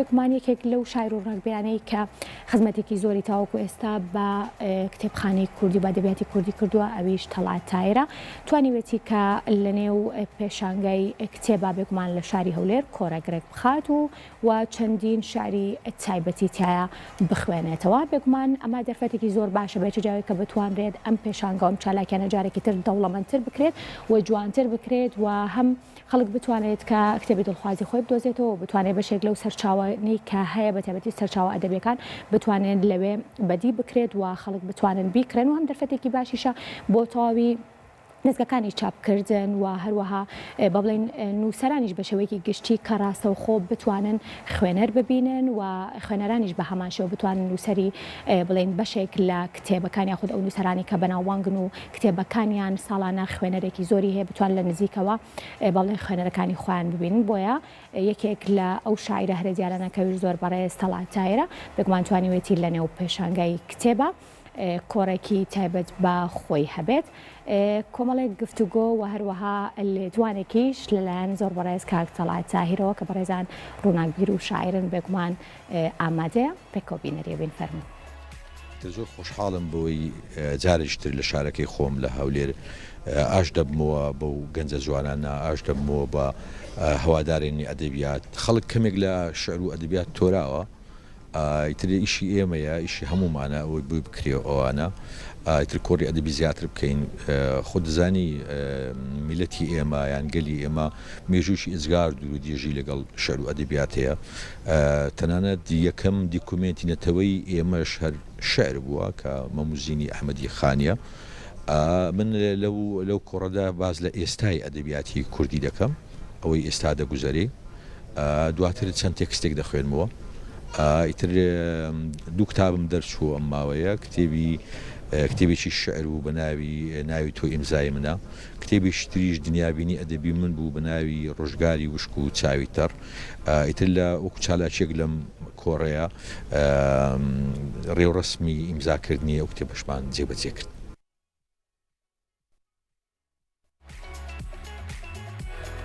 بێگومان یەکێک لەو شاعیر و ڕاگبیانەی کە خزمەتێکی زۆری تاوەکو ئێستا بە کتێبخانەی کوردی بە ئەدەبیاتی کوردی کردووە ئەویش تەڵعەت تاهیرە توانیوێتی کە لە نێو پێشانگای کتێبا بێگومان لە شاری هەولێر کۆرەگرێک بخات و چەندین شعری تایبەتی تایە بخوێنێتەوە بێگومان ئەمە دەرفەتێکی زۆر باشە بە جاوی کە بتوانرێت ئەم پێشانگا ئەم چالاکیانە جارێکی تر دەوڵەمەندتر بکرێت و جوانتر بکرێت و هەم خەڵک بتوانێت کە کتێبی دڵخوازی خۆی بدۆزێتەوە بتوانێت بەشێک لەو سەرچاوانەی کە هەیە بە تایبەتی سەرچاوە ئەدەبیەکان بتوانێت لەوێ بەدی بکرێت و خەڵک بتوانن بیکرێن و هەم دەرفەتێکی باشیشە بۆ تەواوی نزگەکانی چاپکردن و هەروەها با بڵێن نووسەرانیش بە شێوەیەکی گشتی کە ڕاستەوخۆ بتوانن خوێنەر ببینن و خوێنەرانیش بە هەمان شێوە بتوانن نووسەری بڵێن بەشێک لە کتێبەکانی یاخود ئەو نووسەرانی کە بەناوبانگن و کتێبەکانیان ساڵانە خوێنەرێکی زۆری هەیە بتوان لە نزیکەوە با بڵێن خوێنەرەکانی خۆیان ببینن بۆیە یەکێک لە ئەو شاعیرە هەرە دیارانە کەویش زۆر بەڕێز تەڵعەت تاهیرە بێگومان توانیوێتی لە نێو پێشانگای کتێبە کۆرێکی تایبەت بە خۆی هەبێت کۆمەڵێک گفتوگۆ و هەروەها لێدوانێکیش لەلایەن زۆر بەڕێز کاک تەڵعەت تاهیرەوە کە بەڕێزان ڕووناکبیر و شاعرن بێگومان ئامادەیە پێکەوە بینەریەبین فەرموو. زۆر خۆشحاڵم بۆی جارێکتر لە شارەکەی خۆم لە هەولێر ئاش دەبمەوە بەو گەنجە جوانانە ئاش دەبمەوە بە هەوادارێنی ئەدەبیات خەڵک کەمێک لە شعر و ئەدەبیات تۆراوە ئیتر ئیشی ئێمەیە ئیشی هەمومانە ئەوەی بووی بکرێ ئەوانە ئیتر کۆڕی ئەدەبی زیاتر بکەین خۆ دەزانی میلەتی ئێمە یان گەلی ئێمە مێژووشی ئزگار دوور و دێژی لەگەڵ شعر و ئەدەبیات هەیە تەنانەت یەکەم دیکومنتی نەتەوەی ئێمەش هەر شعر بووە کە مەموزینی ئەحمەدی خانیە من لەو کۆڕەدا باز لە ئێستای ئەدەبیاتی کوردی دەکەم ئەوەی ئێستا دەگوزەری دواتر چەند تێکستێک دەخوێنمەوە ئیتر دوو کتابم دەرچوو ئەم ماوەیە کتێبێکی شعر و بە ناوی تۆ ئیمزای منە کتێبێکی تریش دنیابینی ئەدەبی من بوو بە ناوی ڕۆژگاری وشک و چاوی تەڕ ئیتر لە وەکو چالاکێک لەم کۆڕەیە ڕێوڕسمی ئیمزاکردنی ئەو کتێبەشمان جێبەجێ کرد.